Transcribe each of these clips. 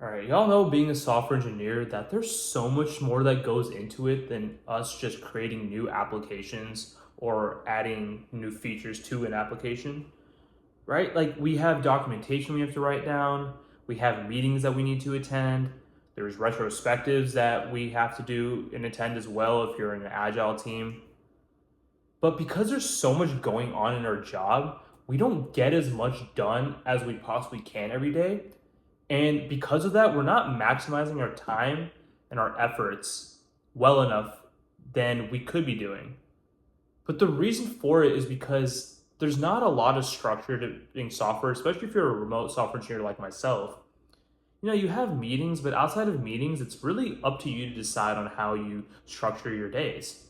All right, y'all know being a software engineer that there's so much more that goes into it than us just creating new applications or adding new features to an application, right? Like we have documentation we have to write down, we have meetings that we need to attend, there's retrospectives that we have to do and attend as well if you're in an agile team. But because there's so much going on in our job, we don't get as much done as we possibly can every day. And because of that, we're not maximizing our time and our efforts well enough than we could be doing. But the reason for it is because there's not a lot of structure to being software, especially if you're a remote software engineer like myself. You have meetings, but outside of meetings, it's really up to you to decide on how you structure your days.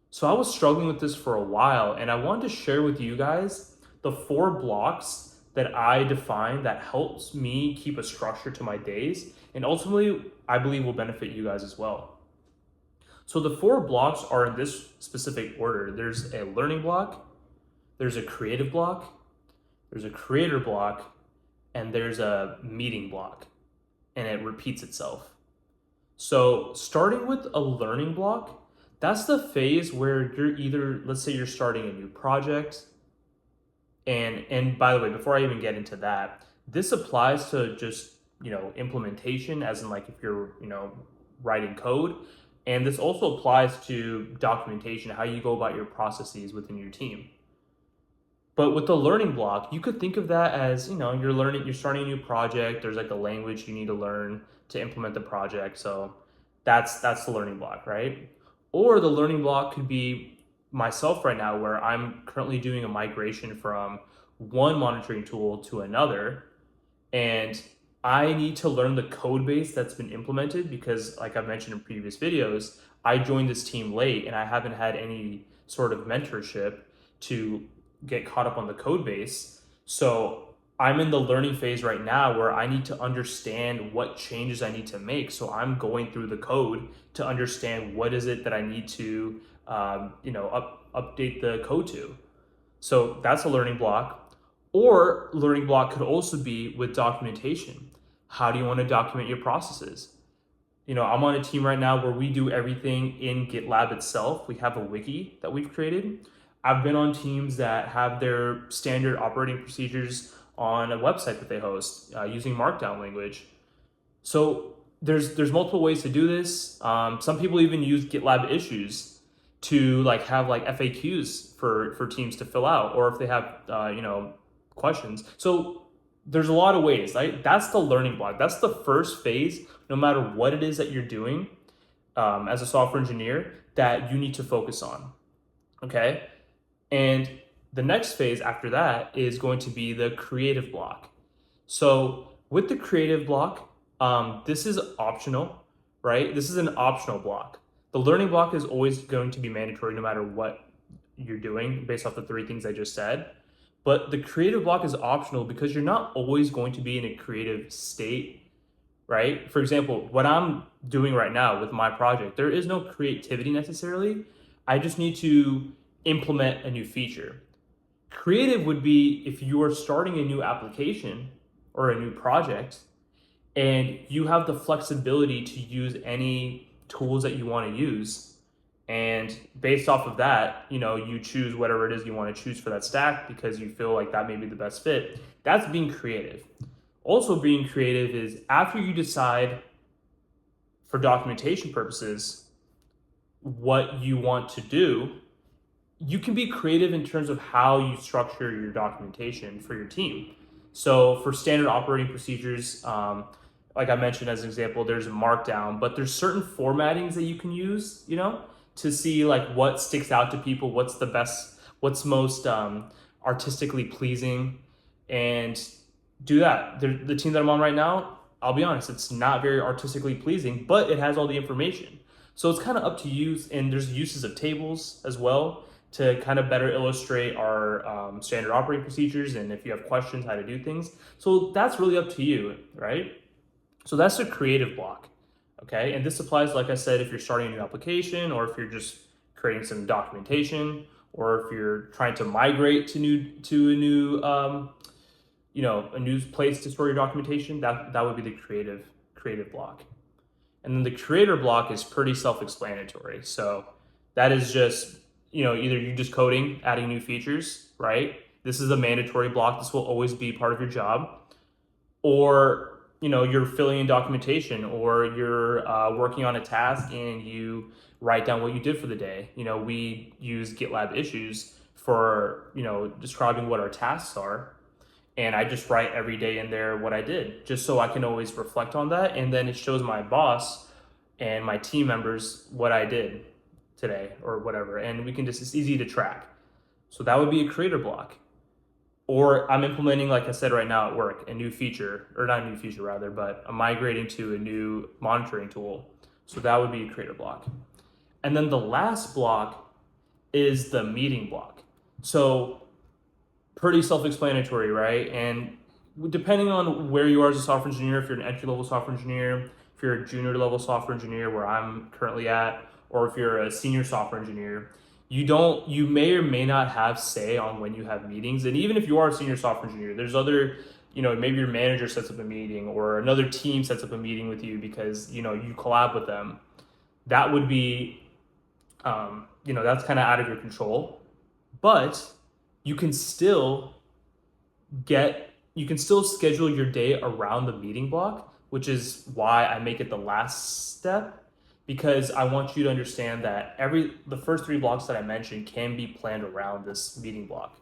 So I was struggling with this for a while, and I wanted to share with you guys the 4 blocks that I define that helps me keep a structure to my days, and ultimately, I believe will benefit you guys as well. So the 4 blocks are in this specific order. There's a learning block, there's a creative block, there's a creator block, and there's a meeting block, and it repeats itself. So starting with a learning block, that's the phase where you're either, let's say you're starting a new project, and by the way, before I even get into that, this applies to just, implementation, as in like if you're, writing code. And this also applies to documentation, how you go about your processes within your team. But with the learning block, you could think of that as, you're starting a new project, there's like a language you need to learn to implement the project. So that's the learning block, right? Or the learning block could be myself right now, where I'm currently doing a migration from one monitoring tool to another. And I need to learn the code base that's been implemented because, like I've mentioned in previous videos, I joined this team late and I haven't had any sort of mentorship to get caught up on the code base. So I'm in the learning phase right now where I need to understand what changes I need to make. So I'm going through the code to understand what is it that I need to, update the code to. So that's a learning block. Or learning block could also be with documentation. How do you want to document your processes? I'm on a team right now where we do everything in GitLab itself. We have a wiki that we've created. I've been on teams that have their standard operating procedures on a website that they host using Markdown language. So there's multiple ways to do this. Some people even use GitLab issues to like have like FAQs for teams to fill out, or if they have questions. So there's a lot of ways, right? That's the learning block. That's the first phase, no matter what it is that you're doing as a software engineer, that you need to focus on. Okay. And the next phase after that is going to be the creative block. So with the creative block, this is optional, right? This is an optional block. The learning block is always going to be mandatory no matter what you're doing based off the 3 things I just said. But the creative block is optional because you're not always going to be in a creative state, right? For example, what I'm doing right now with my project, there is no creativity necessarily. I just need to implement a new feature. Creative would be if you are starting a new application or a new project and you have the flexibility to use any tools that you want to use. And based off of that, you choose whatever it is you want to choose for that stack because you feel like that may be the best fit. That's being creative. Also, being creative is after you decide for documentation purposes what you want to do, you can be creative in terms of how you structure your documentation for your team. So for standard operating procedures, like I mentioned as an example, there's a Markdown, but there's certain formattings that you can use, to see like what sticks out to people, what's the best, what's most artistically pleasing, and do that. The team that I'm on right now, I'll be honest, it's not very artistically pleasing, but it has all the information. So it's kind of up to you, and there's uses of tables as well to kind of better illustrate our standard operating procedures, and if you have questions, how to do things. So that's really up to you, right? So that's the creative block, okay? And this applies, like I said, if you're starting a new application, or if you're just creating some documentation, or if you're trying to migrate to a new a new place to store your documentation, that would be the creative block. And then the creator block is pretty self-explanatory. So that is just, either you're just coding, adding new features, right? This is a mandatory block. This will always be part of your job. Or, you're filling in documentation, or you're working on a task and you write down what you did for the day. We use GitLab issues for, describing what our tasks are. And I just write every day in there what I did, just so I can always reflect on that. And then it shows my boss and my team members what I did today or whatever. And it's easy to track. So that would be a creator block. Or I'm implementing, like I said right now at work, a new feature, or not a new feature rather, but I'm migrating to a new monitoring tool. So that would be a creator block. And then the last block is the meeting block. So pretty self-explanatory, right? And depending on where you are as a software engineer, if you're an entry-level software engineer, if you're a junior-level software engineer, where I'm currently at, or if you're a senior software engineer, you may or may not have say on when you have meetings. And even if you are a senior software engineer, there's other, maybe your manager sets up a meeting, or another team sets up a meeting with you because, you collab with them. That would be, that's kind of out of your control. But you can still schedule your day around the meeting block, which is why I make it the last step, because I want you to understand that the first 3 blocks that I mentioned can be planned around this meeting block.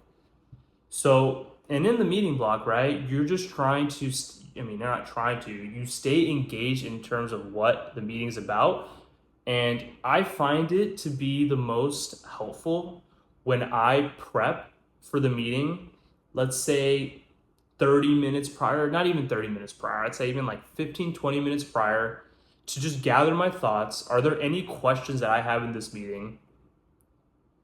So, and in the meeting block, right, you're just trying to, you're not trying to, you stay engaged in terms of what the meeting's about. And I find it to be the most helpful when I prep for the meeting, let's say 30 minutes prior, not even 30 minutes prior, I'd say even like 15, 20 minutes prior, to just gather my thoughts. Are there any questions that I have in this meeting?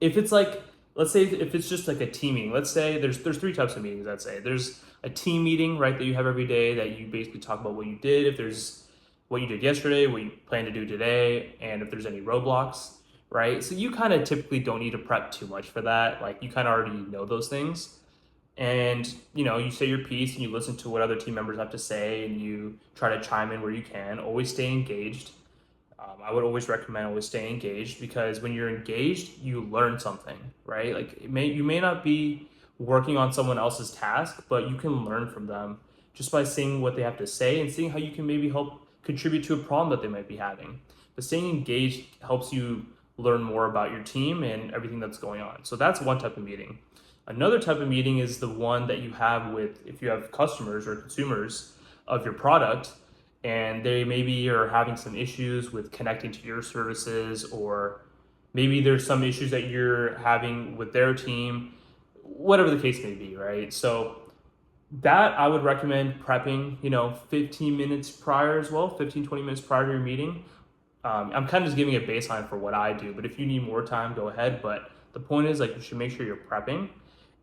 If it's like, let's say if it's just like a team meeting, let's say there's 3 types of meetings, I'd say. There's a team meeting, right, that you have every day that you basically talk about what you did, if there's what you did yesterday, what you plan to do today, and if there's any roadblocks, right? So you kind of typically don't need to prep too much for that. Like, you kind of already know those things. And, you say your piece and you listen to what other team members have to say and you try to chime in where you can. Always stay engaged. I would always recommend always staying engaged, because when you're engaged, you learn something, right? Like, you may not be working on someone else's task, but you can learn from them just by seeing what they have to say and seeing how you can maybe help contribute to a problem that they might be having. But staying engaged helps you learn more about your team and everything that's going on. So that's one type of meeting. Another type of meeting is the one that you have if you have customers or consumers of your product, and they maybe are having some issues with connecting to your services, or maybe there's some issues that you're having with their team, whatever the case may be, right? So that I would recommend prepping, 15 minutes prior as well, 15, 20 minutes prior to your meeting. I'm kind of just giving a baseline for what I do, but if you need more time, go ahead. But the point is, like, you should make sure you're prepping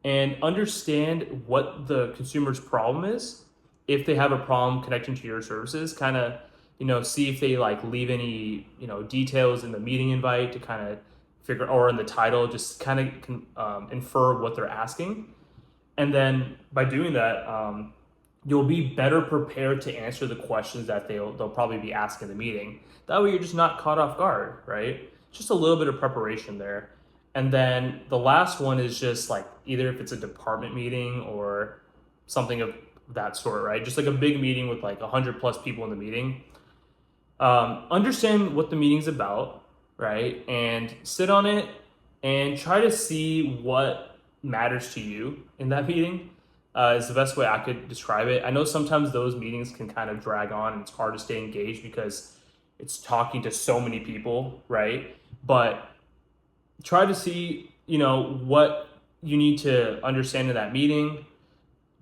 and understand what the consumer's problem is. If they have a problem connecting to your services, kind of, see if they like leave any, details in the meeting invite to kind of figure, or in the title, just kind of infer what they're asking. And then by doing that, you'll be better prepared to answer the questions that they'll probably be asking in the meeting. That way you're just not caught off guard, right? Just a little bit of preparation there. And then the last one is just like, either if it's a department meeting or something of that sort, right? Just like a big meeting with like 100+ people in the meeting. Understand what the meeting's about, right? And sit on it and try to see what matters to you in that meeting. Is the best way I could describe it. I know sometimes those meetings can kind of drag on and it's hard to stay engaged because it's talking to so many people, right? But try to see, what you need to understand in that meeting.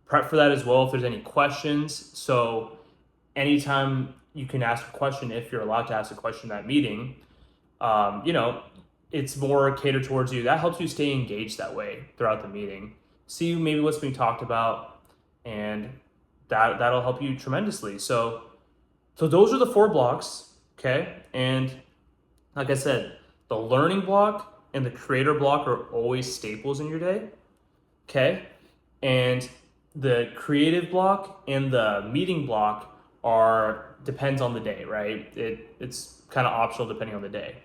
Prep for that as well if there's any questions. So anytime you can ask a question, if you're allowed to ask a question in that meeting, it's more catered towards you. That helps you stay engaged that way throughout the meeting. See maybe what's being talked about, and that'll help you tremendously. So those are the 4 blocks, okay? And like I said, the learning block and the creator block are always staples in your day, okay? And the creative block and the meeting block are depends on the day, right? It's kind of optional depending on the day.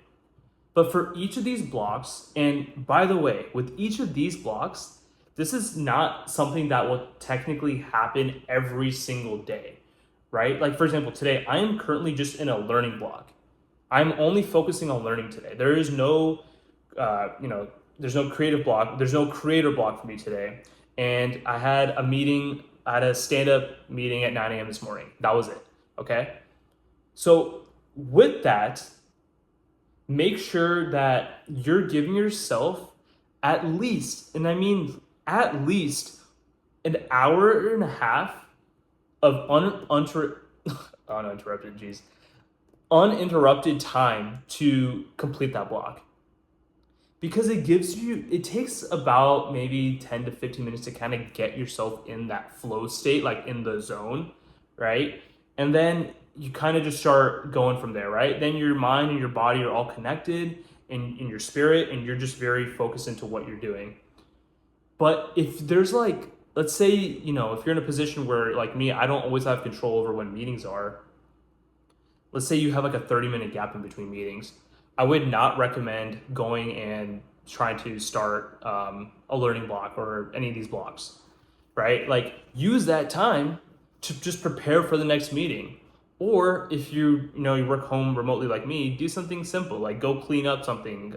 But for each of these blocks, and by the way, with each of these blocks, this is not something that will technically happen every single day, right? Like, for example, today, I am currently just in a learning block. I'm only focusing on learning today. There is no, there's no creative block. There's no creator block for me today. And I had a meeting, I had a stand up meeting at 9 a.m. this morning. That was it. Okay. So with that, make sure that you're giving yourself at least, and I mean at least, an hour and a half of uninterrupted, geez, uninterrupted time to complete that block. Because it takes about maybe 10 to 15 minutes to kind of get yourself in that flow state, like in the zone, right? And then you kind of just start going from there, right? Then your mind and your body are all connected in your spirit, and you're just very focused into what you're doing. But if there's like, let's say, if you're in a position where, like me, I don't always have control over when meetings are, let's say you have like a 30-minute gap in between meetings, I would not recommend going and trying to start a learning block or any of these blocks, right? Like, use that time to just prepare for the next meeting. Or if you work home remotely like me, do something simple, like go clean up something,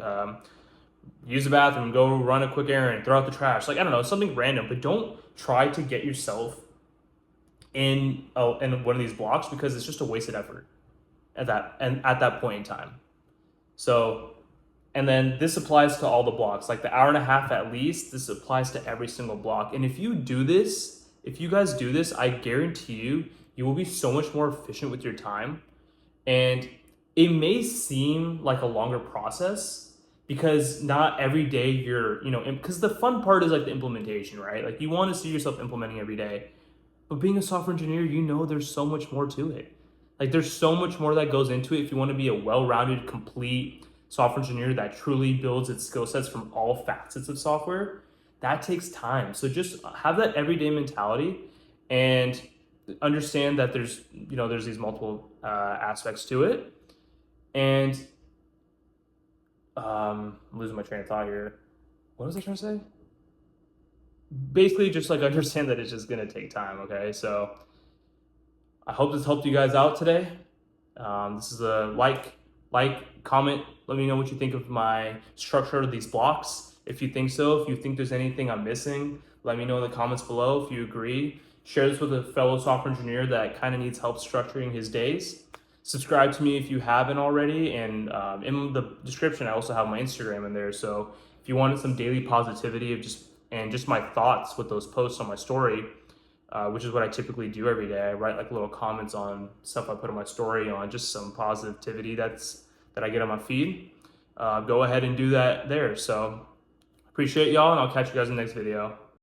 use the bathroom, go run a quick errand, throw out the trash. Like, I don't know, something random, but don't try to get yourself in one of these blocks, because it's just a wasted effort at that point in time. So, and then this applies to all the blocks, like the hour and a half at least. This applies to every single block. And if you guys do this, I guarantee you will be so much more efficient with your time. And it may seem like a longer process because not every day because the fun part is like the implementation, right? Like, you want to see yourself implementing every day. But being a software engineer, there's so much more to it. Like, there's so much more that goes into it. If you want to be a well-rounded, complete software engineer that truly builds its skill sets from all facets of software, that takes time. So just have that everyday mentality and understand that there's these multiple aspects to it. And I'm losing my train of thought here. What was I trying to say? Basically, just like understand that it's just gonna take time. Okay, so I hope this helped you guys out today. This is a comment. Let me know what you think of my structure of these blocks. If you think so, if you think there's anything I'm missing, let me know in the comments below. If you agree, share this with a fellow software engineer that kind of needs help structuring his days. Subscribe to me if you haven't already. And in the description, I also have my Instagram in there. So if you wanted some daily positivity of just my thoughts with those posts on my story, which is what I typically do every day. I write like little comments on stuff I put on my story, on just some positivity that I get on my feed. Go ahead and do that there. So appreciate y'all, and I'll catch you guys in the next video.